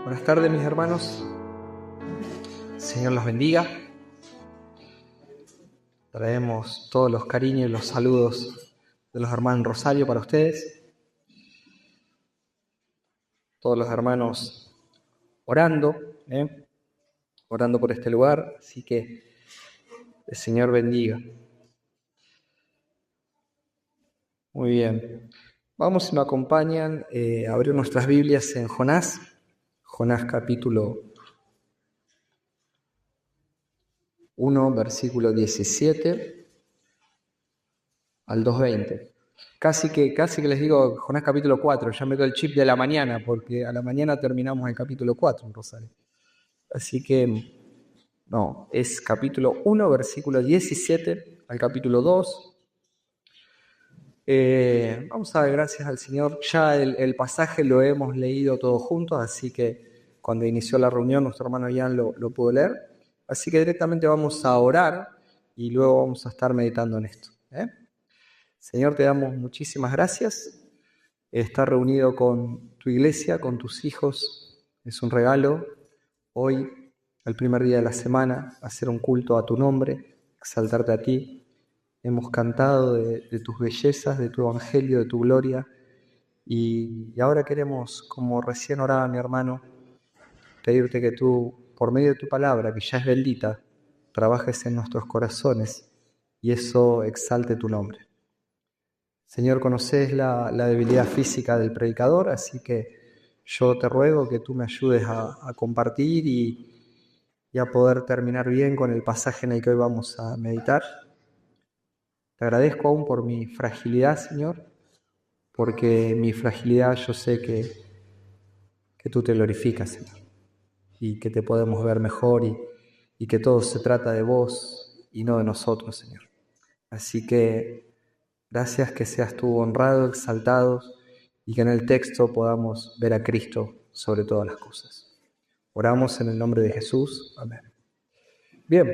Buenas tardes, mis hermanos. Señor los bendiga. Traemos todos los cariños y los saludos de los hermanos Rosario para ustedes. Todos los hermanos orando por este lugar. Así que el Señor bendiga. Muy bien. Vamos, si me acompañan, a abrir nuestras Biblias en Jonás capítulo 1, versículo 17 al 2:20. Casi que les digo Jonás capítulo 4, ya meto el chip de la mañana, porque a la mañana terminamos el capítulo 4 en Rosario. Así que, no, es capítulo 1, versículo 17 al capítulo 2. Vamos a dar gracias al Señor. Ya el pasaje lo hemos leído todos juntos, así que cuando inició la reunión nuestro hermano Ian lo pudo leer. Así que directamente vamos a orar y luego vamos a estar meditando en esto. Señor, te damos muchísimas gracias. Estar reunido con tu iglesia, con tus hijos, es un regalo. Hoy, el primer día de la semana, hacer un culto a tu nombre, exaltarte a ti. Hemos cantado de tus bellezas, de tu evangelio, de tu gloria. Y ahora queremos, como recién oraba mi hermano, pedirte que tú, por medio de tu palabra, que ya es bendita, trabajes en nuestros corazones y eso exalte tu nombre. Señor, conoces la debilidad física del predicador, así que yo te ruego que tú me ayudes a compartir y a poder terminar bien con el pasaje en el que hoy vamos a meditar. Te agradezco aún por mi fragilidad, Señor, porque mi fragilidad yo sé que tú te glorificas, Señor, y que te podemos ver mejor y que todo se trata de vos y no de nosotros, Señor. Así que gracias, que seas tú honrado, exaltado y que en el texto podamos ver a Cristo sobre todas las cosas. Oramos en el nombre de Jesús. Amén. Bien,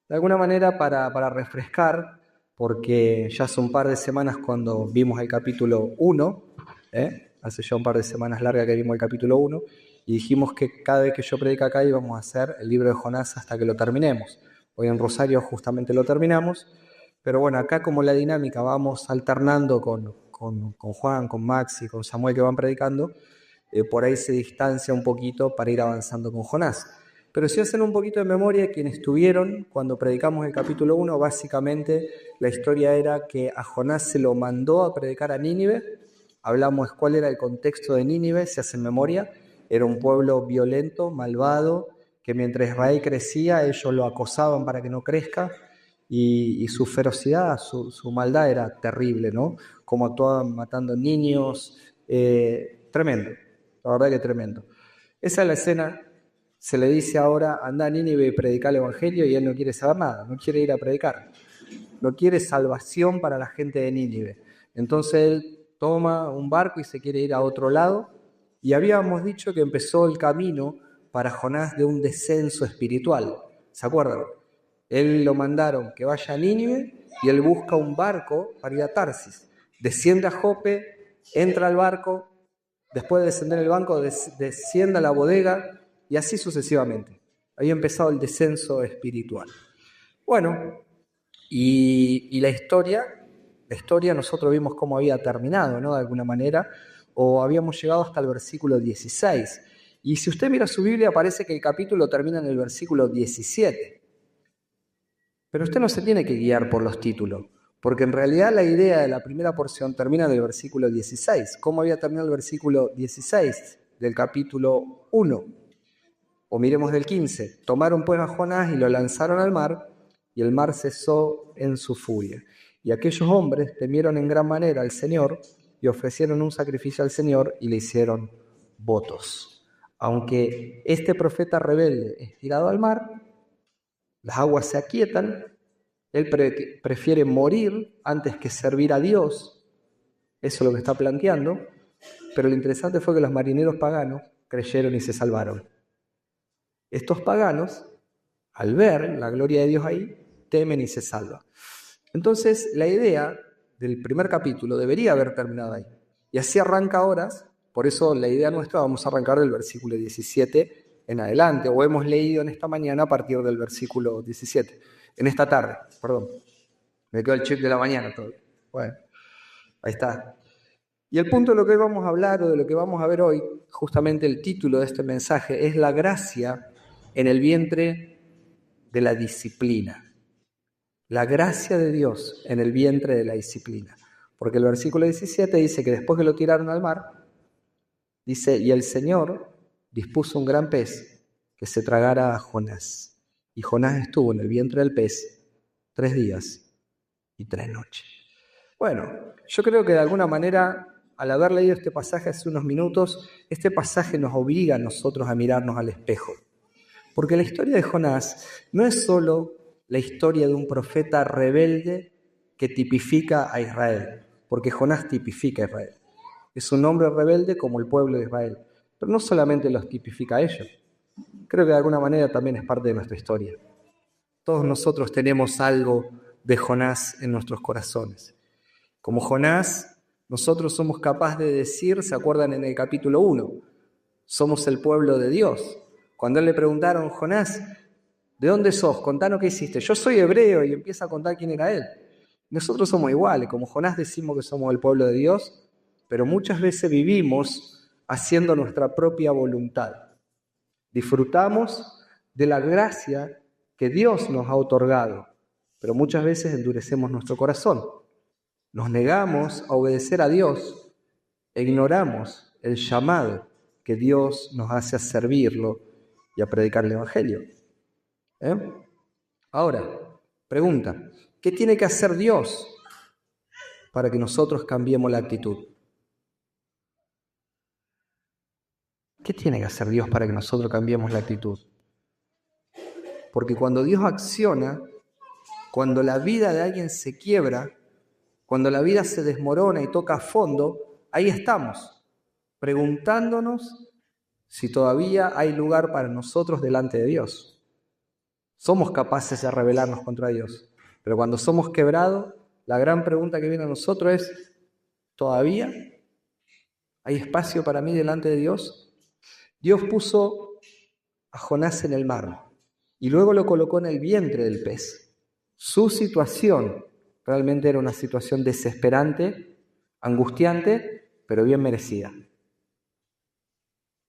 de alguna manera para refrescar, porque ya hace un par de semanas cuando vimos el capítulo 1, hace ya un par de semanas largas que vimos el capítulo 1, y dijimos que cada vez que yo predico acá íbamos a hacer el libro de Jonás hasta que lo terminemos. Hoy en Rosario justamente lo terminamos, pero bueno, acá como la dinámica vamos alternando con Juan, con Maxi, con Samuel que van predicando, por ahí se distancia un poquito para ir avanzando con Jonás. Pero si hacen un poquito de memoria, quienes estuvieron cuando predicamos el capítulo 1, básicamente la historia era que a Jonás se lo mandó a predicar a Nínive. Hablamos cuál era el contexto de Nínive, si hacen memoria. Era un pueblo violento, malvado, que mientras Israel crecía, ellos lo acosaban para que no crezca, y su ferocidad, su maldad era terrible, ¿no? Como actuaban matando niños, tremendo, la verdad que tremendo. Esa es la escena. Se le dice ahora, anda a Nínive y predicar el evangelio, y él no quiere saber nada, no quiere ir a predicar, no quiere salvación para la gente de Nínive. Entonces él toma un barco y se quiere ir a otro lado, y habíamos dicho que empezó el camino para Jonás de un descenso espiritual. ¿Se acuerdan? Él lo mandaron que vaya a Nínive y él busca un barco para ir a Tarsis. Desciende a Jope, entra al barco, después de descender el barco, desciende a la bodega, y así sucesivamente. Había empezado el descenso espiritual. Bueno, y la historia nosotros vimos cómo había terminado, ¿no? De alguna manera, o habíamos llegado hasta el versículo 16. Y si usted mira su Biblia, parece que el capítulo termina en el versículo 17. Pero usted no se tiene que guiar por los títulos, porque en realidad la idea de la primera porción termina en el versículo 16. ¿Cómo había terminado el versículo 16 del capítulo 1? O miremos del 15. Tomaron pues a Jonás y lo lanzaron al mar, y el mar cesó en su furia. Y aquellos hombres temieron en gran manera al Señor y ofrecieron un sacrificio al Señor y le hicieron votos. Aunque este profeta rebelde es tirado al mar, las aguas se aquietan, él prefiere morir antes que servir a Dios. Eso es lo que está planteando. Pero lo interesante fue que los marineros paganos creyeron y se salvaron. Estos paganos, al ver la gloria de Dios ahí, temen y se salvan. Entonces, la idea del primer capítulo debería haber terminado ahí. Y así arranca ahora Por eso la idea nuestra, vamos a arrancar del versículo 17 en adelante, o hemos leído en esta mañana a partir del versículo 17, en esta tarde, perdón. Me quedó el chip de la mañana todavía. Bueno, ahí está. Y el punto de lo que hoy vamos a hablar, o de lo que vamos a ver hoy, justamente el título de este mensaje, es la gracia en el vientre de la disciplina. La gracia de Dios en el vientre de la disciplina. Porque el versículo 17 dice que después que lo tiraron al mar, dice, y el Señor dispuso un gran pez que se tragara a Jonás. Y Jonás estuvo en el vientre del pez 3 días y 3 noches. Bueno, yo creo que de alguna manera, al haber leído este pasaje hace unos minutos, este pasaje nos obliga a nosotros a mirarnos al espejo. Porque la historia de Jonás no es solo la historia de un profeta rebelde que tipifica a Israel, porque Jonás tipifica a Israel. Es un hombre rebelde como el pueblo de Israel, pero no solamente los tipifica a ellos. Creo que de alguna manera también es parte de nuestra historia. Todos nosotros tenemos algo de Jonás en nuestros corazones. Como Jonás, nosotros somos capaces de decir, ¿se acuerdan en el capítulo 1? Somos el pueblo de Dios. Cuando él le preguntaron, Jonás, ¿de dónde sos? Contanos qué hiciste. Yo soy hebreo, y empieza a contar quién era él. Nosotros somos iguales, como Jonás decimos que somos el pueblo de Dios, pero muchas veces vivimos haciendo nuestra propia voluntad. Disfrutamos de la gracia que Dios nos ha otorgado, pero muchas veces endurecemos nuestro corazón. Nos negamos a obedecer a Dios e ignoramos el llamado que Dios nos hace a servirlo y a predicar el Evangelio. Ahora, pregunta, ¿qué tiene que hacer Dios para que nosotros cambiemos la actitud? ¿Qué tiene que hacer Dios para que nosotros cambiemos la actitud? Porque cuando Dios acciona, cuando la vida de alguien se quiebra, cuando la vida se desmorona y toca a fondo, ahí estamos, preguntándonos si todavía hay lugar para nosotros delante de Dios. Somos capaces de rebelarnos contra Dios, pero cuando somos quebrados, la gran pregunta que viene a nosotros es, ¿todavía hay espacio para mí delante de Dios? Dios puso a Jonás en el mar y luego lo colocó en el vientre del pez. Su situación realmente era una situación desesperante, angustiante, pero bien merecida.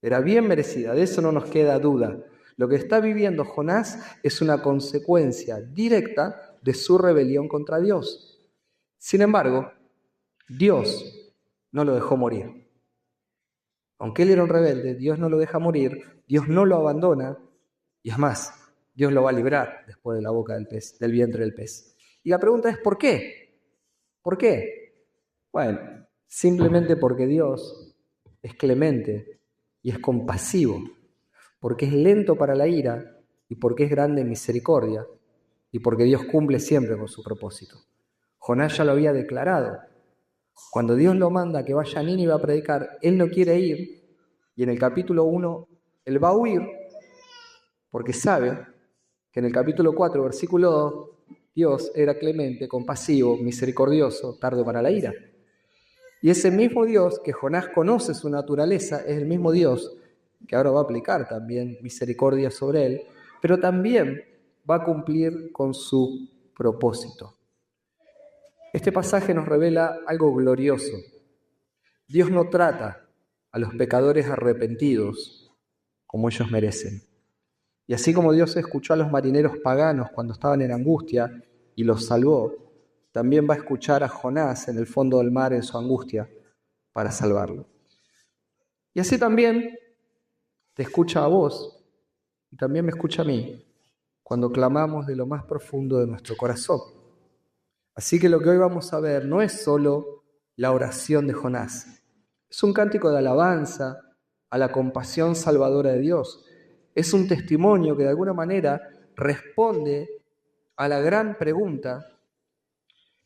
Era bien merecida, de eso no nos queda duda. Lo que está viviendo Jonás es una consecuencia directa de su rebelión contra Dios. Sin embargo, Dios no lo dejó morir. Aunque él era un rebelde, Dios no lo deja morir, Dios no lo abandona, y es más, Dios lo va a librar después de la boca del pez, del vientre del pez. Y la pregunta es, ¿por qué? ¿Por qué? Bueno, simplemente porque Dios es clemente y es compasivo, porque es lento para la ira y porque es grande en misericordia y porque Dios cumple siempre con su propósito. Jonás ya lo había declarado. Cuando Dios lo manda a que vaya a Nínive a predicar, él no quiere ir, y en el capítulo 1 él va a huir porque sabe que en el capítulo 4, versículo 2, Dios era clemente, compasivo, misericordioso, tardo para la ira. Y ese mismo Dios que Jonás conoce su naturaleza es el mismo Dios que ahora va a aplicar también misericordia sobre él, pero también va a cumplir con su propósito. Este pasaje nos revela algo glorioso. Dios no trata a los pecadores arrepentidos como ellos merecen. Y así como Dios escuchó a los marineros paganos cuando estaban en angustia y los salvó, también va a escuchar a Jonás en el fondo del mar en su angustia para salvarlo. Y así también te escucha a vos y también me escucha a mí cuando clamamos de lo más profundo de nuestro corazón. Así que lo que hoy vamos a ver no es solo la oración de Jonás, es un cántico de alabanza a la compasión salvadora de Dios. Es un testimonio que de alguna manera responde a la gran pregunta: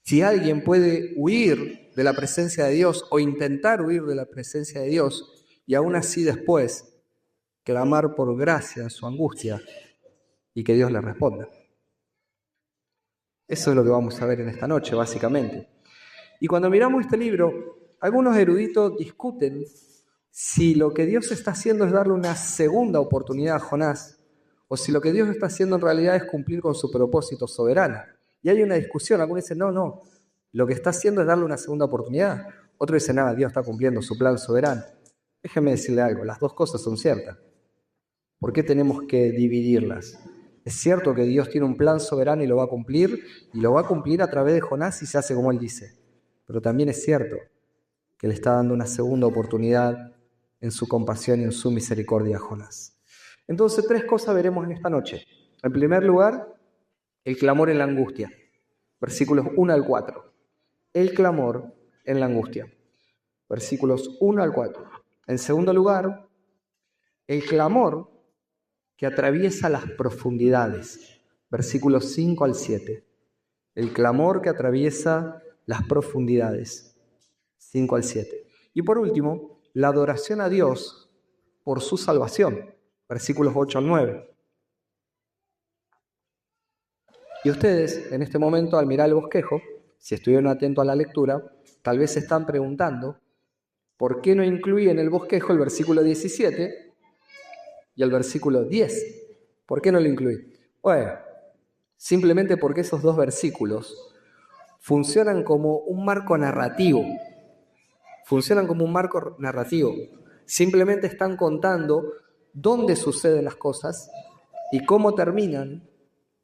si alguien puede huir de la presencia de Dios o intentar huir de la presencia de Dios y aún así después clamar por gracia en su angustia y que Dios le responda. Eso es lo que vamos a ver en esta noche, básicamente. Y cuando miramos este libro, algunos eruditos discuten si lo que Dios está haciendo es darle una segunda oportunidad a Jonás, o si lo que Dios está haciendo en realidad es cumplir con su propósito soberano. Y hay una discusión, algunos dicen, no, lo que está haciendo es darle una segunda oportunidad. Otros dicen, nada, Dios está cumpliendo su plan soberano. Déjeme decirle algo, las dos cosas son ciertas. ¿Por qué tenemos que dividirlas? Es cierto que Dios tiene un plan soberano y lo va a cumplir a través de Jonás y se hace como Él dice. Pero también es cierto que le está dando una segunda oportunidad en su compasión y en su misericordia a Jonás. Entonces, 3 cosas veremos en esta noche. En primer lugar, el clamor en la angustia. Versículos 1 al 4. El clamor en la angustia. Versículos 1 al 4. En segundo lugar, el clamor que atraviesa las profundidades. Versículos 5 al 7. El clamor que atraviesa las profundidades. 5 al 7. Y por último, la adoración a Dios por su salvación. Versículos 8 al 9. Y ustedes, en este momento, al mirar el bosquejo, si estuvieron atentos a la lectura, tal vez se están preguntando ¿por qué no incluí en el bosquejo el versículo 17 y el versículo 10? ¿Por qué no lo incluí? Bueno, simplemente porque esos 2 versículos funcionan como un marco narrativo. Simplemente están contando dónde suceden las cosas y cómo terminan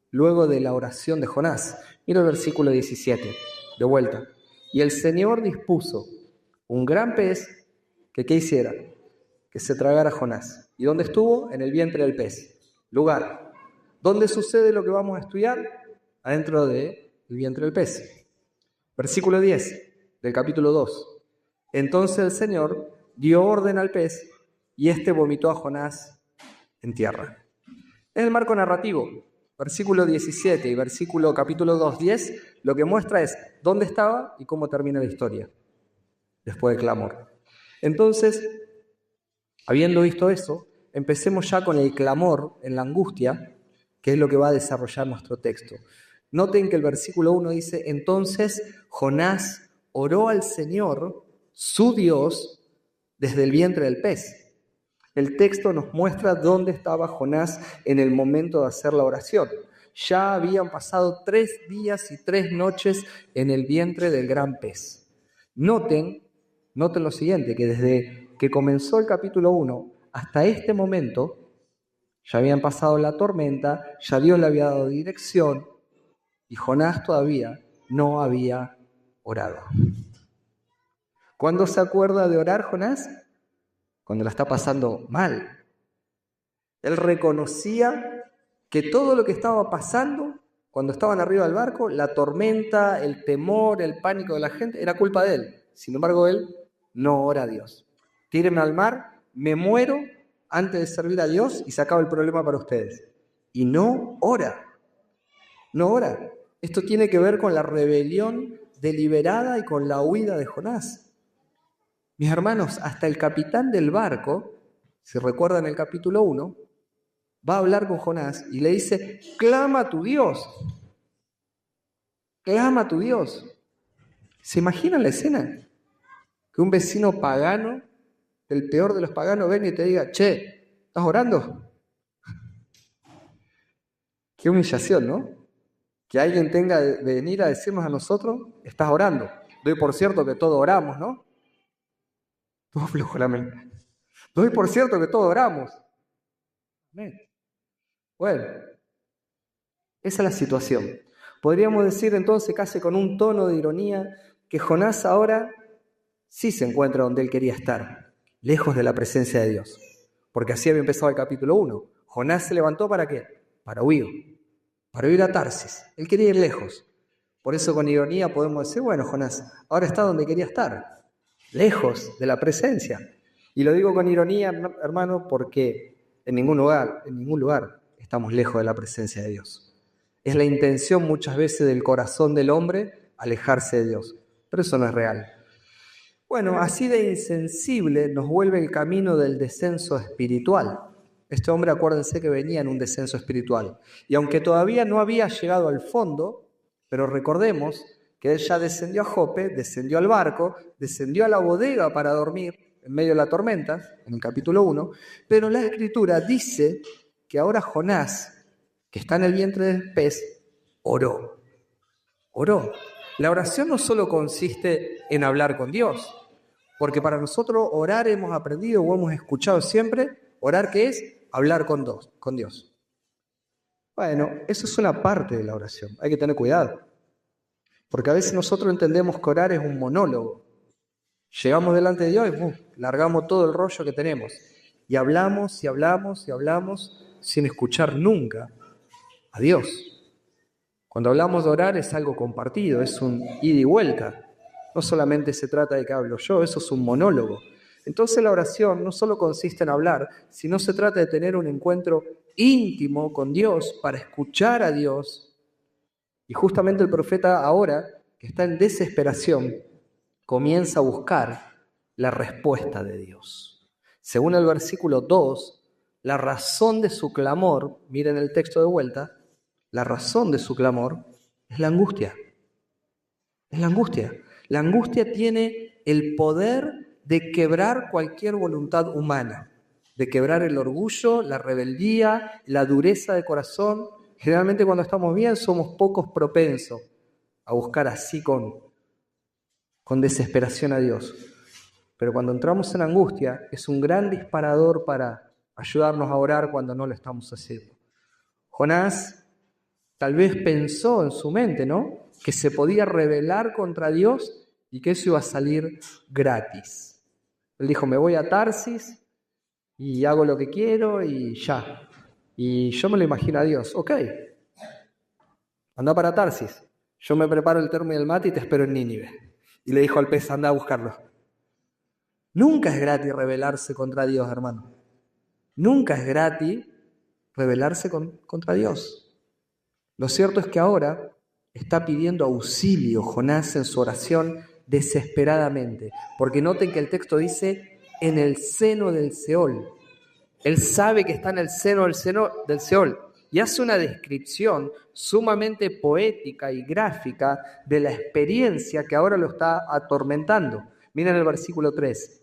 luego de la oración de Jonás. Mira el versículo 17, de vuelta. Y el Señor dispuso un gran pez que ¿qué hiciera? Que se tragara a Jonás. ¿Y dónde estuvo? En el vientre del pez. Lugar. ¿Dónde sucede lo que vamos a estudiar? Adentro del vientre del pez. Versículo 10 del capítulo 2. Entonces el Señor dio orden al pez y éste vomitó a Jonás en tierra. En el marco narrativo, versículo 17 y capítulo 2, 10, lo que muestra es dónde estaba y cómo termina la historia, después del clamor. Entonces, habiendo visto eso, empecemos ya con el clamor en la angustia, que es lo que va a desarrollar nuestro texto. Noten que el versículo 1 dice, entonces Jonás oró al Señor, su Dios, desde el vientre del pez. El texto nos muestra dónde estaba Jonás en el momento de hacer la oración. Ya habían pasado 3 días y 3 noches en el vientre del gran pez. Noten lo siguiente, que desde que comenzó el capítulo 1 hasta este momento, ya habían pasado la tormenta, ya Dios le había dado dirección y Jonás todavía no había orado. ¿Cuándo se acuerda de orar Jonás? Cuando la está pasando mal. Él reconocía que todo lo que estaba pasando, cuando estaban arriba del barco, la tormenta, el temor, el pánico de la gente, era culpa de él. Sin embargo, él no ora a Dios. Tírenme al mar, me muero antes de servir a Dios y se acaba el problema para ustedes. Y no ora. Esto tiene que ver con la rebelión deliberada y con la huida de Jonás. Mis hermanos, hasta el capitán del barco, si recuerdan el capítulo 1, va a hablar con Jonás y le dice, clama a tu Dios. ¿Se imaginan la escena? Que un vecino pagano, el peor de los paganos, venga y te diga, che, ¿estás orando? Qué humillación, ¿no? Que alguien tenga de venir a decirnos a nosotros, estás orando. Doy por cierto que todos oramos, ¿no? Todo flojo la mente. Doy por cierto que todos oramos. Bueno, esa es la situación. Podríamos decir entonces, casi con un tono de ironía, que Jonás ahora sí se encuentra donde él quería estar, lejos de la presencia de Dios. Porque así había empezado el capítulo 1. Jonás se levantó ¿para qué? Para huir a Tarsis. Él quería ir lejos. Por eso con ironía podemos decir, bueno, Jonás, ahora está donde quería estar, lejos de la presencia. Y lo digo con ironía, hermano, porque en ningún lugar estamos lejos de la presencia de Dios. Es la intención muchas veces del corazón del hombre alejarse de Dios, pero eso no es real. Bueno, así de insensible nos vuelve el camino del descenso espiritual. Este hombre, acuérdense que venía en un descenso espiritual. Y aunque todavía no había llegado al fondo, pero recordemos que él ya descendió a Jope, descendió al barco, descendió a la bodega para dormir. en medio de la tormenta, en el capítulo 1, pero la Escritura dice que ahora Jonás, que está en el vientre del pez, oró. La oración no solo consiste en hablar con Dios, porque para nosotros orar hemos aprendido o hemos escuchado siempre, orar ¿qué es? Hablar con Dios. Bueno, eso es una parte de la oración, hay que tener cuidado, porque a veces nosotros entendemos que orar es un monólogo. Llegamos delante de Dios y largamos todo el rollo que tenemos, y hablamos sin escuchar nunca a Dios. Cuando hablamos de orar es algo compartido, es un ida y vuelta. No solamente se trata de que hablo yo, eso es un monólogo. Entonces la oración no solo consiste en hablar, sino se trata de tener un encuentro íntimo con Dios para escuchar a Dios. Y justamente el profeta ahora, que está en desesperación, comienza a buscar la respuesta de Dios. Según el versículo 2, la razón de su clamor, miren el texto de vuelta, la razón de su clamor es la angustia. Es la angustia. La angustia tiene el poder de quebrar cualquier voluntad humana, de quebrar el orgullo, la rebeldía, la dureza de corazón. Generalmente cuando estamos bien somos pocos propensos a buscar así con desesperación a Dios. Pero cuando entramos en angustia es un gran disparador para ayudarnos a orar cuando no lo estamos haciendo. Jonás tal vez pensó en su mente, ¿no?, que se podía rebelar contra Dios y que eso iba a salir gratis. Él dijo, me voy a Tarsis y hago lo que quiero y ya. Y yo me lo imagino a Dios, ok, anda para Tarsis, yo me preparo el termo y el mate y te espero en Nínive. Y le dijo al pez, anda a buscarlo. Nunca es gratis rebelarse contra Dios, hermano. Nunca es gratis rebelarse contra Dios. Lo cierto es que ahora está pidiendo auxilio Jonás en su oración desesperadamente, porque noten que el texto dice en el seno del Seol. Él sabe que está en el seno del Seol y hace una descripción sumamente poética y gráfica de la experiencia que ahora lo está atormentando. Miren el versículo 3.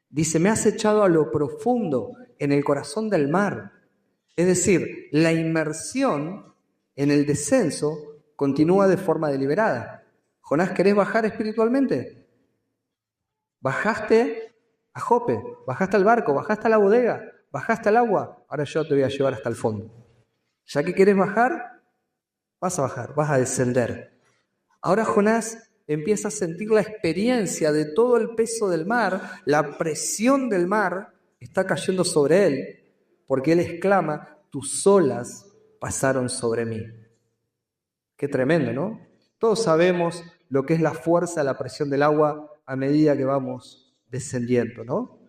Dice, me has echado a lo profundo en el corazón del mar. Es decir, la inmersión en el descenso continúa de forma deliberada. Jonás, ¿querés bajar espiritualmente? Bajaste a Jope, bajaste al barco, bajaste a la bodega, bajaste al agua, ahora yo te voy a llevar hasta el fondo. Ya que querés bajar, vas a bajar, vas a descender. Ahora Jonás empieza a sentir la experiencia de todo el peso del mar, la presión del mar está cayendo sobre él, porque él exclama, tus olas pasaron sobre mí. Qué tremendo, ¿no? Todos sabemos lo que es la fuerza de la presión del agua a medida que vamos descendiendo, ¿no?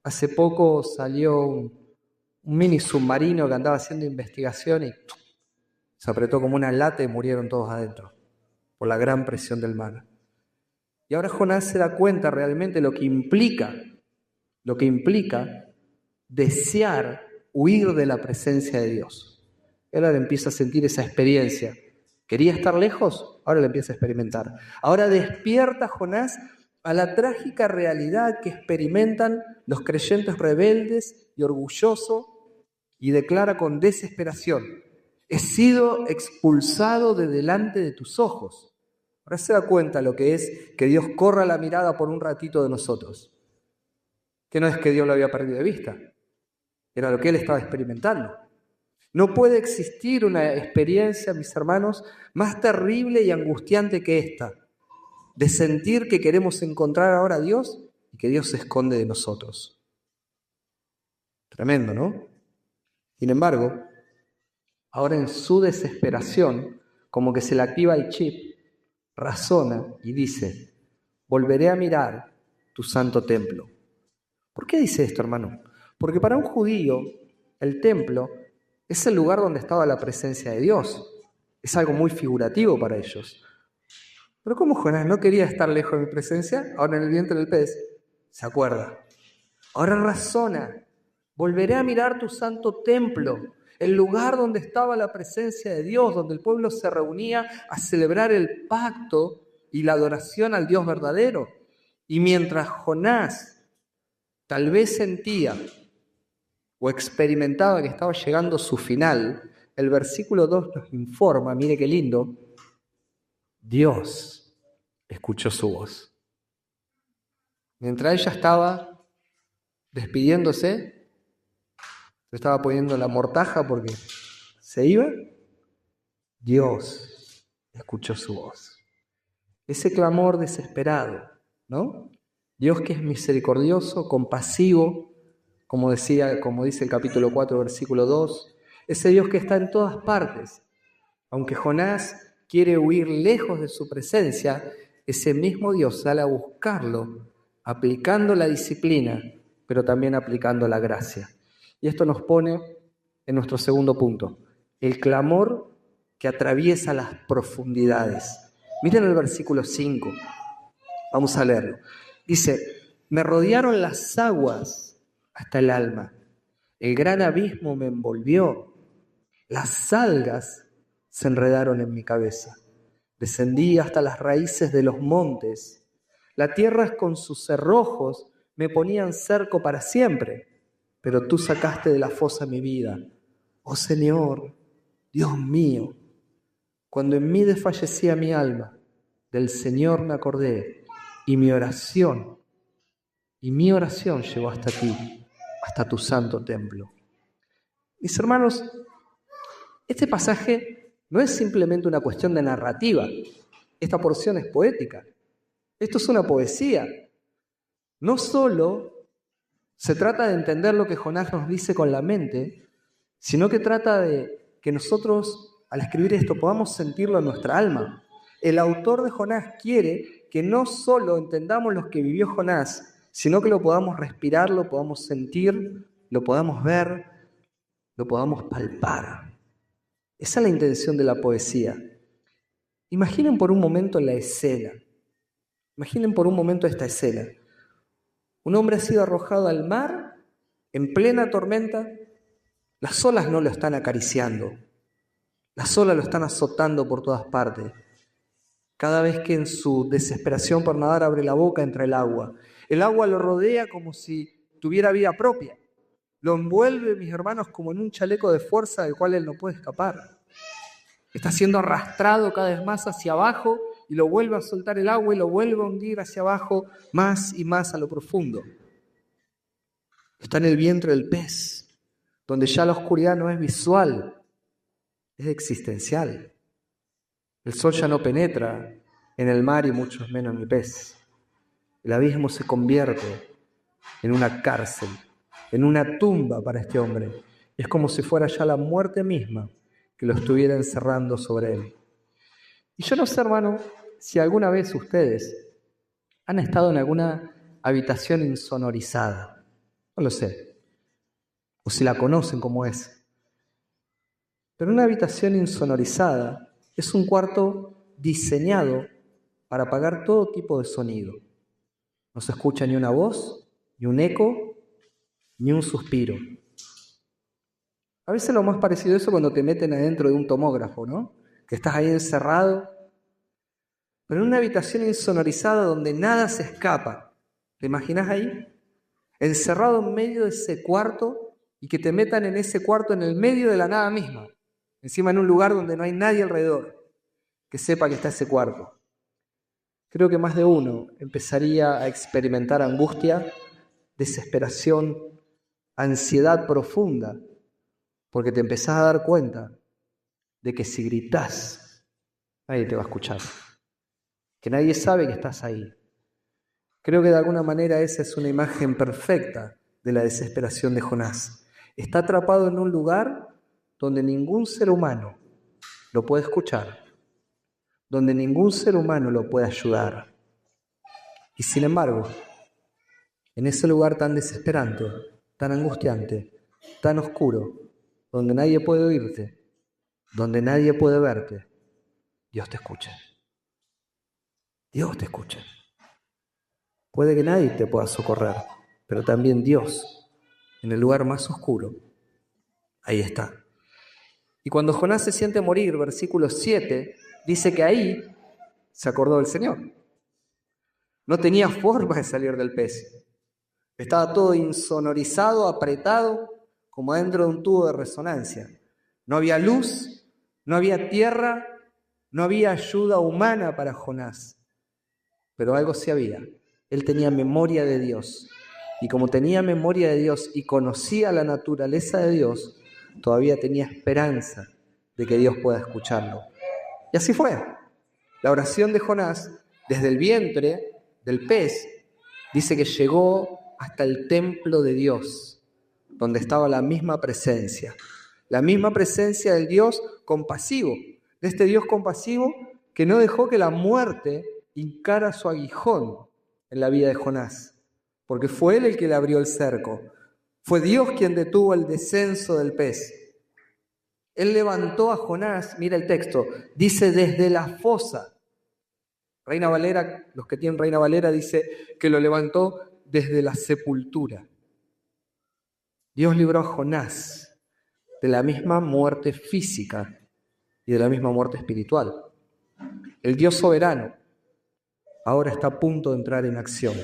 Hace poco salió un mini submarino que andaba haciendo investigación y se apretó como una lata y murieron todos adentro por la gran presión del mar. Y ahora Jonás se da cuenta realmente lo que implica desear huir de la presencia de Dios. Él ahora empieza a sentir esa experiencia. ¿Quería estar lejos? Ahora la empieza a experimentar. Ahora despierta Jonás a la trágica realidad que experimentan los creyentes rebeldes y orgullosos y declara con desesperación, he sido expulsado de delante de tus ojos. Ahora se da cuenta lo que es que Dios corra la mirada por un ratito de nosotros. Que no es que Dios lo había perdido de vista, era lo que él estaba experimentando. No puede existir una experiencia, mis hermanos, más terrible y angustiante que esta, de sentir que queremos encontrar ahora a Dios y que Dios se esconde de nosotros. Tremendo, ¿no? Sin embargo, ahora en su desesperación, como que se le activa el chip, razona y dice, volveré a mirar tu santo templo. ¿Por qué dice esto, hermano? Porque para un judío, el templo es el lugar donde estaba la presencia de Dios. Es algo muy figurativo para ellos. Pero ¿cómo Jonás no quería estar lejos de mi presencia? Ahora en el vientre del pez, se acuerda. Ahora razona, volveré a mirar tu santo templo, el lugar donde estaba la presencia de Dios, donde el pueblo se reunía a celebrar el pacto y la adoración al Dios verdadero. Y mientras Jonás tal vez sentía o experimentaba que estaba llegando a su final, el versículo 2 nos informa, mire qué lindo, Dios escuchó su voz. Mientras ella estaba despidiéndose, se estaba poniendo la mortaja porque se iba, Dios escuchó su voz. Ese clamor desesperado, ¿no? Dios que es misericordioso, compasivo, como dice el capítulo 4, versículo 2, ese Dios que está en todas partes. Aunque Jonás quiere huir lejos de su presencia, ese mismo Dios sale a buscarlo, aplicando la disciplina, pero también aplicando la gracia. Y esto nos pone en nuestro segundo punto, el clamor que atraviesa las profundidades. Miren el versículo 5, vamos a leerlo. Dice, me rodearon las aguas hasta el alma, el gran abismo me envolvió, las algas se enredaron en mi cabeza, descendí hasta las raíces de los montes, la tierra con sus cerrojos me ponían cerco para siempre, pero tú sacaste de la fosa mi vida. Oh Señor, Dios mío, cuando en mí desfallecía mi alma, del Señor me acordé y mi oración llegó hasta ti, hasta tu santo templo. Mis hermanos, este pasaje no es simplemente una cuestión de narrativa, esta porción es poética, esto es una poesía. No solo se trata de entender lo que Jonás nos dice con la mente, sino que trata de que nosotros, al escribir esto, podamos sentirlo en nuestra alma. El autor de Jonás quiere que no solo entendamos lo que vivió Jonás, sino que lo podamos respirar, lo podamos sentir, lo podamos ver, lo podamos palpar. Esa es la intención de la poesía. Imaginen por un momento la escena. Imaginen por un momento esta escena. Un hombre ha sido arrojado al mar en plena tormenta. Las olas no lo están acariciando. Las olas lo están azotando por todas partes. Cada vez que en su desesperación por nadar abre la boca entra el agua. El agua lo rodea como si tuviera vida propia. Lo envuelve, mis hermanos, como en un chaleco de fuerza del cual él no puede escapar. Está siendo arrastrado cada vez más hacia abajo y lo vuelve a soltar el agua y lo vuelve a hundir hacia abajo más y más a lo profundo. Está en el vientre del pez, donde ya la oscuridad no es visual, es existencial. El sol ya no penetra en el mar y mucho menos en el pez. El abismo se convierte en una cárcel, en una tumba para este hombre. Es como si fuera ya la muerte misma que lo estuviera encerrando sobre él. Y yo no sé, hermano, si alguna vez ustedes han estado en alguna habitación insonorizada. No lo sé. O si la conocen como es. Pero una habitación insonorizada es un cuarto diseñado para apagar todo tipo de sonido. No se escucha ni una voz, ni un eco, ni un suspiro. A veces lo más parecido a eso cuando te meten adentro de un tomógrafo, ¿no? Que estás ahí encerrado. Pero en una habitación insonorizada donde nada se escapa. ¿Te imaginas ahí? Encerrado en medio de ese cuarto y que te metan en ese cuarto en el medio de la nada misma. Encima en un lugar donde no hay nadie alrededor que sepa que está ese cuarto. Creo que más de uno empezaría a experimentar angustia, desesperación, ansiedad profunda, porque te empezás a dar cuenta de que si gritás, nadie te va a escuchar, que nadie sabe que estás ahí. Creo que de alguna manera esa es una imagen perfecta de la desesperación de Jonás. Está atrapado en un lugar donde ningún ser humano lo puede escuchar, donde ningún ser humano lo puede ayudar. Y sin embargo, en ese lugar tan desesperante, tan angustiante, tan oscuro, donde nadie puede oírte, donde nadie puede verte, Dios te escucha. Dios te escucha. Puede que nadie te pueda socorrer, pero también Dios, en el lugar más oscuro, ahí está. Y cuando Jonás se siente morir, versículo 7, dice que ahí se acordó del Señor. No tenía forma de salir del pez. Estaba todo insonorizado, apretado, como dentro de un tubo de resonancia. No había luz, no había tierra, no había ayuda humana para Jonás. Pero algo sí había. Él tenía memoria de Dios. Y como tenía memoria de Dios y conocía la naturaleza de Dios, todavía tenía esperanza de que Dios pueda escucharlo. Y así fue. La oración de Jonás, desde el vientre del pez, dice que llegó hasta el templo de Dios, donde estaba la misma presencia del Dios compasivo, de este Dios compasivo que no dejó que la muerte hincara su aguijón en la vida de Jonás, porque fue Él el que le abrió el cerco, fue Dios quien detuvo el descenso del pez. Él levantó a Jonás, mira el texto, dice desde la fosa. Reina Valera, los que tienen Reina Valera, dice que lo levantó desde la sepultura. Dios libró a Jonás de la misma muerte física y de la misma muerte espiritual. El Dios soberano ahora está a punto de entrar en acción.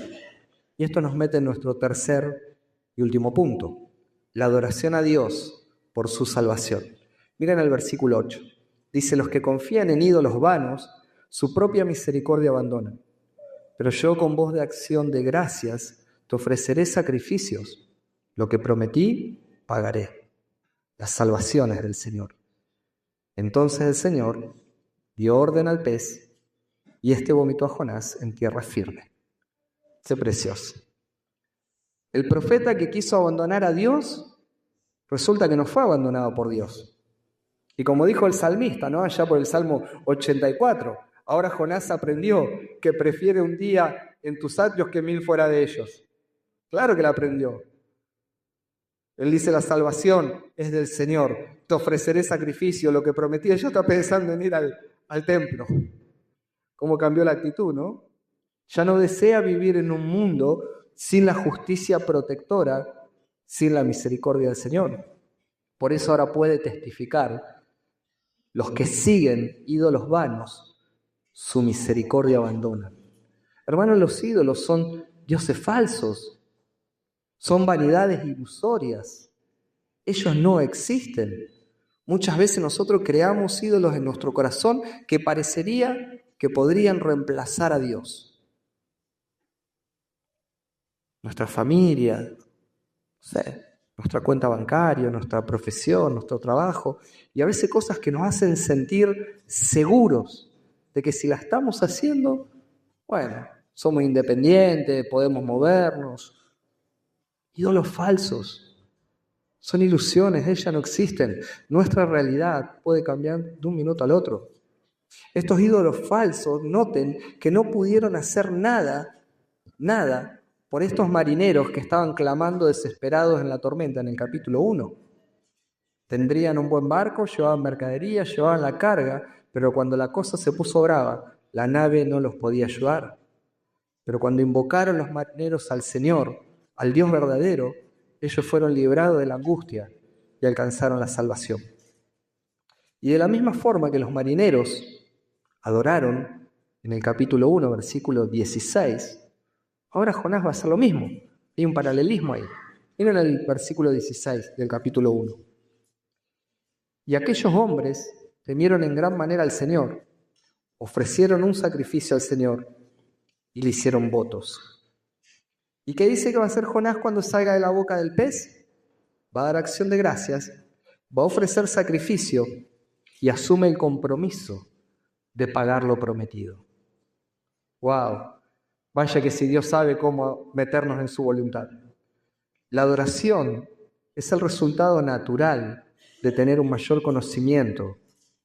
Y esto nos mete en nuestro tercer y último punto, la adoración a Dios por su salvación. Miren el versículo 8. Dice, los que confían en ídolos vanos, su propia misericordia abandonan. Pero yo con voz de acción de gracias te ofreceré sacrificios. Lo que prometí, pagaré. Las salvaciones del Señor. Entonces el Señor dio orden al pez y éste vomitó a Jonás en tierra firme. Es precioso. El profeta que quiso abandonar a Dios, resulta que no fue abandonado por Dios. Y como dijo el salmista, ¿no? Allá por el Salmo 84, ahora Jonás aprendió que prefiere un día en tus atrios que 1000 fuera de ellos. Claro que la aprendió. Él dice, la salvación es del Señor, te ofreceré sacrificio, lo que prometí. Yo estaba pensando en ir al templo. ¿Cómo cambió la actitud, no? Ya no desea vivir en un mundo sin la justicia protectora, sin la misericordia del Señor. Por eso ahora puede testificar, los que siguen ídolos vanos, su misericordia abandonan. Hermanos, los ídolos son dioses falsos, son vanidades ilusorias. Ellos no existen. Muchas veces nosotros creamos ídolos en nuestro corazón que parecería que podrían reemplazar a Dios. Nuestra familia, no sé, nuestra cuenta bancaria, nuestra profesión, nuestro trabajo, y a veces cosas que nos hacen sentir seguros de que si la estamos haciendo, bueno, somos independientes, podemos movernos. Ídolos falsos, son ilusiones, ellas no existen. Nuestra realidad puede cambiar de un minuto al otro. Estos ídolos falsos, noten que no pudieron hacer nada por estos marineros que estaban clamando desesperados en la tormenta en el capítulo 1. Tendrían un buen barco, llevaban mercadería, llevaban la carga, pero cuando la cosa se puso brava, la nave no los podía ayudar. Pero cuando invocaron los marineros al Señor, al Dios verdadero, ellos fueron librados de la angustia y alcanzaron la salvación. Y de la misma forma que los marineros adoraron en el capítulo 1, versículo 16, ahora Jonás va a hacer lo mismo. Hay un paralelismo ahí. Miren el versículo 16 del capítulo 1. Y aquellos hombres temieron en gran manera al Señor, ofrecieron un sacrificio al Señor y le hicieron votos. ¿Y qué dice que va a hacer Jonás cuando salga de la boca del pez? Va a dar acción de gracias, va a ofrecer sacrificio y asume el compromiso de pagar lo prometido. ¡Wow! Vaya que si Dios sabe cómo meternos en su voluntad. La adoración es el resultado natural de tener un mayor conocimiento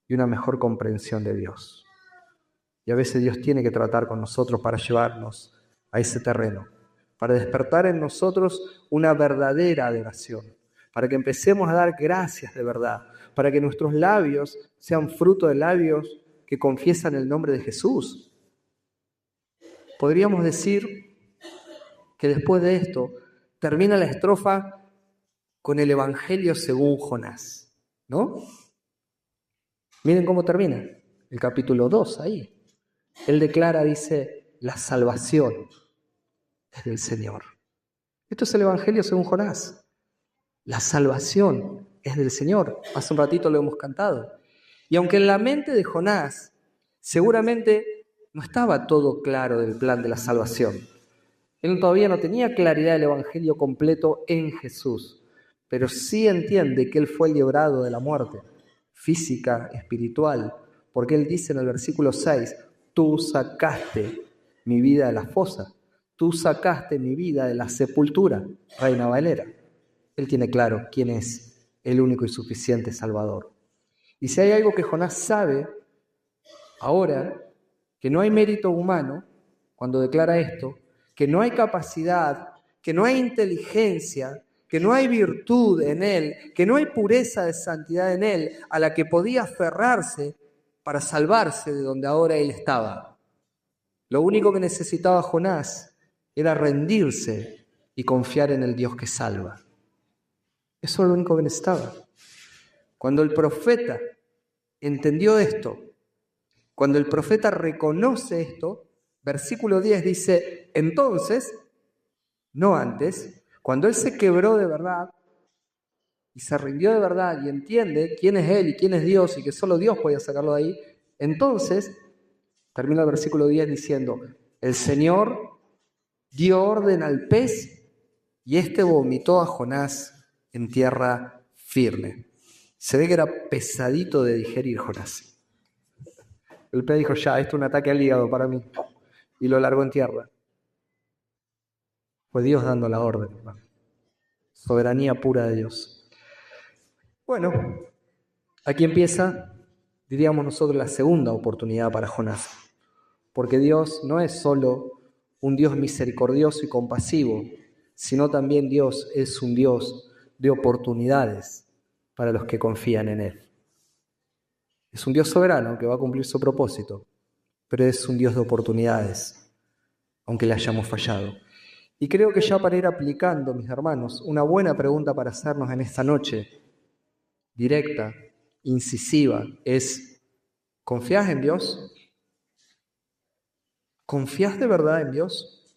y una mejor comprensión de Dios. Y a veces Dios tiene que tratar con nosotros para llevarnos a ese terreno, para despertar en nosotros una verdadera adoración, para que empecemos a dar gracias de verdad, para que nuestros labios sean fruto de labios que confiesan el nombre de Jesús. Podríamos decir que después de esto termina la estrofa con el Evangelio según Jonás, ¿no? Miren cómo termina el capítulo 2 ahí. Él declara, dice, la salvación es del Señor. Esto es el Evangelio según Jonás. La salvación es del Señor. Hace un ratito lo hemos cantado. Y aunque en la mente de Jonás seguramente no estaba todo claro del plan de la salvación, él todavía no tenía claridad del Evangelio completo en Jesús, pero sí entiende que Él fue librado de la muerte física, espiritual, porque Él dice en el versículo 6, tú sacaste mi vida de la fosa, tú sacaste mi vida de la sepultura, Reina Valera. Él tiene claro quién es el único y suficiente Salvador. Y si hay algo que Jonás sabe ahora, que no hay mérito humano, cuando declara esto, que no hay capacidad, que no hay inteligencia, que no hay virtud en él, que no hay pureza de santidad en él a la que podía aferrarse para salvarse de donde ahora él estaba. Lo único que necesitaba Jonás era rendirse y confiar en el Dios que salva. Eso es lo único que necesitaba. Cuando el profeta entendió esto, cuando el profeta reconoce esto, versículo 10 dice, entonces, no antes, cuando él se quebró de verdad y se rindió de verdad y entiende quién es él y quién es Dios y que solo Dios podía sacarlo de ahí, entonces termina el versículo 10 diciendo, el Señor dio orden al pez y éste vomitó a Jonás en tierra firme. Se ve que era pesadito de digerir Jonás. El pez dijo, ya, esto es un ataque al hígado para mí. Y lo largó en tierra. Fue Dios dando la orden, hermano. Soberanía pura de Dios. Bueno, aquí empieza, diríamos nosotros, la segunda oportunidad para Jonás. Porque Dios no es solo un Dios misericordioso y compasivo, sino también Dios es un Dios de oportunidades para los que confían en Él. Es un Dios soberano que va a cumplir su propósito, pero es un Dios de oportunidades, aunque le hayamos fallado. Y creo que ya para ir aplicando, mis hermanos, una buena pregunta para hacernos en esta noche, directa, incisiva, es, ¿confías en Dios? ¿Confías de verdad en Dios?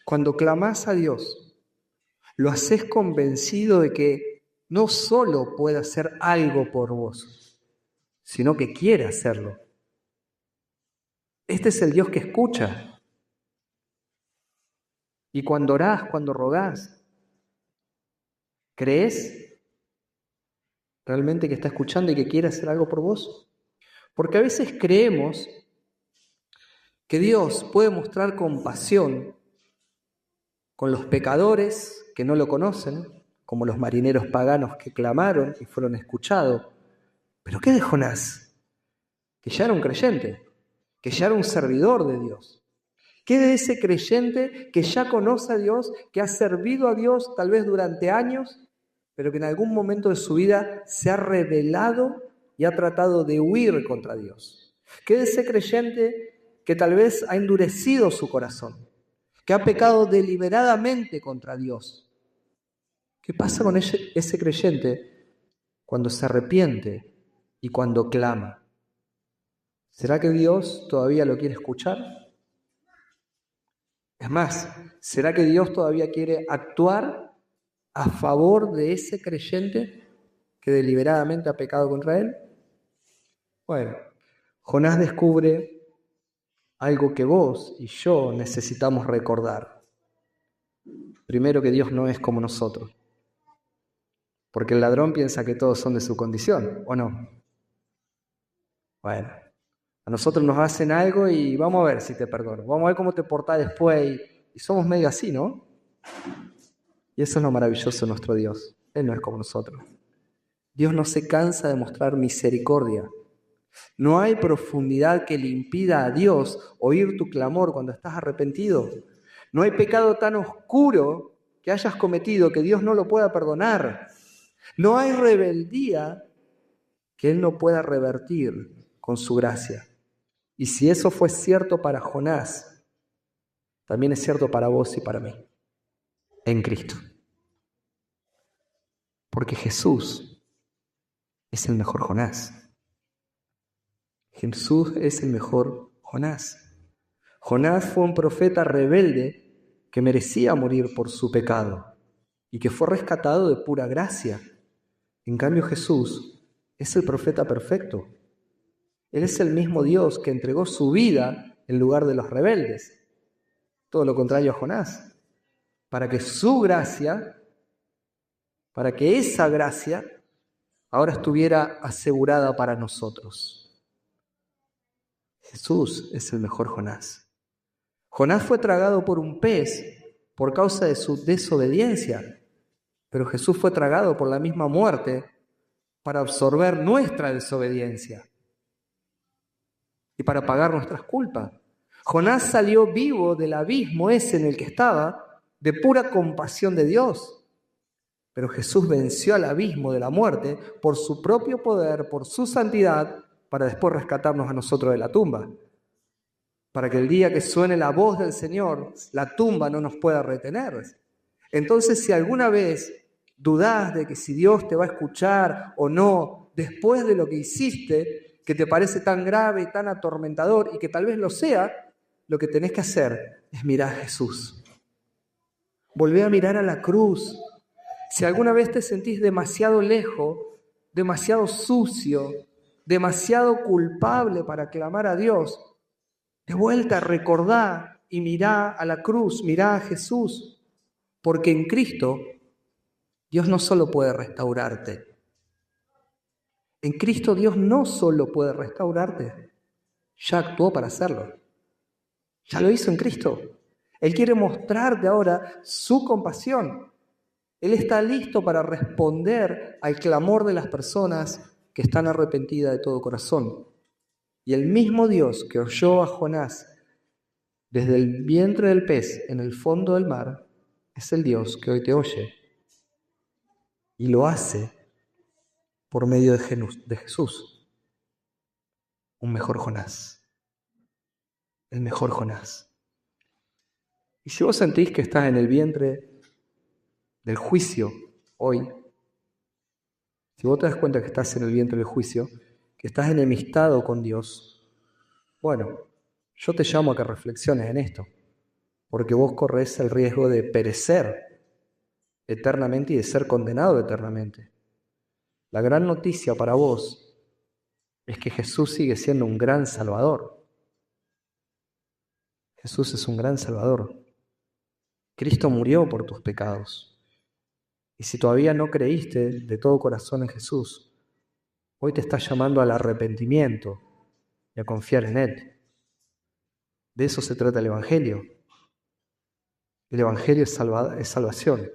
Cuando clamás a Dios, ¿lo haces convencido de que no solo puede hacer algo por vos, sino que quiere hacerlo? Este es el Dios que escucha. Y cuando orás, cuando rogás, ¿crees realmente que está escuchando y que quiere hacer algo por vos? Porque a veces creemos que Dios puede mostrar compasión con los pecadores que no lo conocen, como los marineros paganos que clamaron y fueron escuchados. ¿Pero qué de Jonás? Que ya era un creyente, que ya era un servidor de Dios. ¿Qué de ese creyente que ya conoce a Dios, que ha servido a Dios tal vez durante años, pero que en algún momento de su vida se ha rebelado y ha tratado de huir contra Dios? ¿Qué de ese creyente que tal vez ha endurecido su corazón, que ha pecado deliberadamente contra Dios? ¿Qué pasa con ese creyente cuando se arrepiente y cuando clama? ¿Será que Dios todavía lo quiere escuchar? Es más, ¿será que Dios todavía quiere actuar a favor de ese creyente que deliberadamente ha pecado contra Él? Bueno, Jonás descubre algo que vos y yo necesitamos recordar. Primero, que Dios no es como nosotros, porque el ladrón piensa que todos son de su condición, ¿o no? Bueno, a nosotros nos hacen algo y vamos a ver si te perdono, vamos a ver cómo te portás después, y somos medio así, ¿no? Y eso es lo maravilloso de nuestro Dios. Él no es como nosotros. Dios no se cansa de mostrar misericordia. No hay profundidad que le impida a Dios oír tu clamor cuando estás arrepentido. No hay pecado tan oscuro que hayas cometido que Dios no lo pueda perdonar. No hay rebeldía que Él no pueda revertir con su gracia. Y si eso fue cierto para Jonás, también es cierto para vos y para mí, en Cristo. Porque Jesús es el mejor Jonás. Jesús es el mejor Jonás. Jonás fue un profeta rebelde que merecía morir por su pecado y que fue rescatado de pura gracia. En cambio, Jesús es el profeta perfecto. Él es el mismo Dios que entregó su vida en lugar de los rebeldes. Todo lo contrario a Jonás. Para que esa gracia ahora estuviera asegurada para nosotros. Jesús es el mejor Jonás. Jonás fue tragado por un pez por causa de su desobediencia, pero Jesús fue tragado por la misma muerte para absorber nuestra desobediencia y para pagar nuestras culpas. Jonás salió vivo del abismo ese en el que estaba, de pura compasión de Dios. Pero Jesús venció al abismo de la muerte por su propio poder, por su santidad, para después rescatarnos a nosotros de la tumba. Para que el día que suene la voz del Señor, la tumba no nos pueda retener. Entonces, si alguna vez dudás de que si Dios te va a escuchar o no, después de lo que hiciste, que te parece tan grave y tan atormentador, y que tal vez lo sea, lo que tenés que hacer es mirar a Jesús. Volvé a mirar a la cruz. Si alguna vez te sentís demasiado lejos, demasiado sucio, demasiado culpable para clamar a Dios, de vuelta recordá y mirá a la cruz, mirá a Jesús, porque en Cristo Dios no solo puede restaurarte. En Cristo Dios no solo puede restaurarte, ya actuó para hacerlo. Ya lo hizo en Cristo. Él quiere mostrarte ahora su compasión. Él está listo para responder al clamor de las personas que están arrepentidas de todo corazón. Y el mismo Dios que oyó a Jonás desde el vientre del pez en el fondo del mar, es el Dios que hoy te oye. Y lo hace por medio de Jesús. Un mejor Jonás. El mejor Jonás. Y si vos sentís que estás en el vientre del juicio hoy, si vos te das cuenta que estás en el vientre del juicio, que estás enemistado con Dios, bueno, yo te llamo a que reflexiones en esto, porque vos corres el riesgo de perecer eternamente y de ser condenado eternamente. La gran noticia para vos es que Jesús sigue siendo un gran Salvador. Jesús es un gran Salvador. Cristo murió por tus pecados. Y si todavía no creíste de todo corazón en Jesús, hoy te está llamando al arrepentimiento y a confiar en Él. De eso se trata el Evangelio. El Evangelio es salvación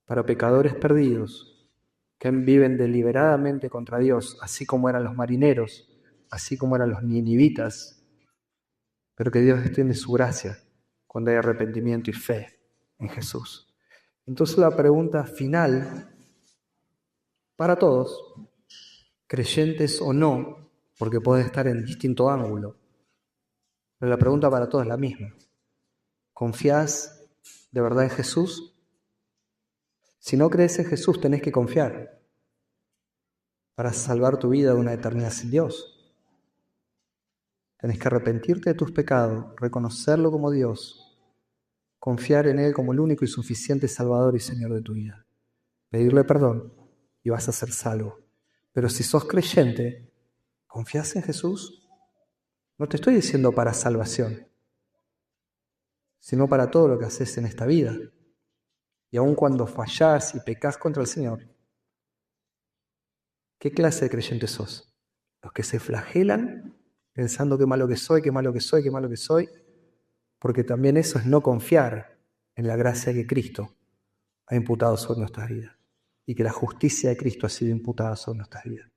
para pecadores perdidos que viven deliberadamente contra Dios, así como eran los marineros, así como eran los ninivitas, pero que Dios extiende su gracia cuando hay arrepentimiento y fe en Jesús. Entonces la pregunta final para todos, creyentes o no, porque puede estar en distinto ángulo, pero la pregunta para todos es la misma. ¿Confías de verdad en Jesús? Si no crees en Jesús, tenés que confiar para salvar tu vida de una eternidad sin Dios. Tenés que arrepentirte de tus pecados, reconocerlo como Dios, confiar en Él como el único y suficiente Salvador y Señor de tu vida, pedirle perdón y vas a ser salvo. Pero si sos creyente, ¿confías en Jesús? No te estoy diciendo para salvación, sino para todo lo que haces en esta vida. Y aun cuando fallás y pecás contra el Señor, ¿qué clase de creyentes sos? ¿Los que se flagelan pensando qué malo que soy, qué malo que soy, qué malo que soy? Porque también eso es no confiar en la gracia que Cristo ha imputado sobre nuestras vidas y que la justicia de Cristo ha sido imputada sobre nuestras vidas.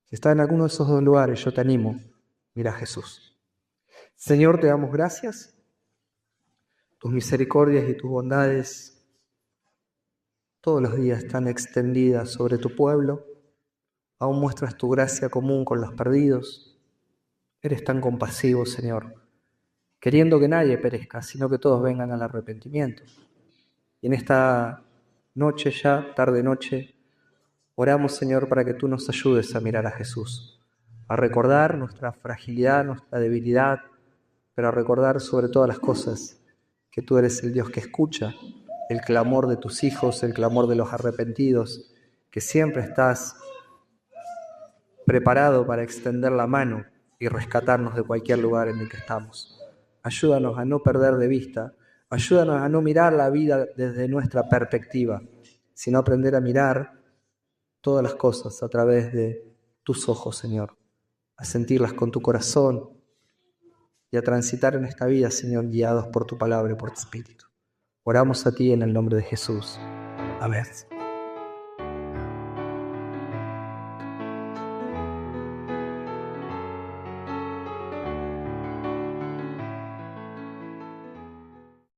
Si estás en alguno de esos dos lugares, yo te animo, mira a Jesús. Señor, te damos gracias. Tus misericordias y tus bondades todos los días están extendidas sobre tu pueblo. Aún muestras tu gracia común con los perdidos. Eres tan compasivo, Señor, queriendo que nadie perezca, sino que todos vengan al arrepentimiento. Y en esta noche ya, tarde-noche, oramos, Señor, para que tú nos ayudes a mirar a Jesús, a recordar nuestra fragilidad, nuestra debilidad, pero a recordar sobre todas las cosas que tú eres el Dios que escucha el clamor de tus hijos, el clamor de los arrepentidos, que siempre estás preparado para extender la mano y rescatarnos de cualquier lugar en el que estamos. Ayúdanos a no perder de vista, ayúdanos a no mirar la vida desde nuestra perspectiva, sino aprender a mirar todas las cosas a través de tus ojos, Señor, a sentirlas con tu corazón y a transitar en esta vida, Señor, guiados por tu palabra y por tu Espíritu. Oramos a ti en el nombre de Jesús. Amén.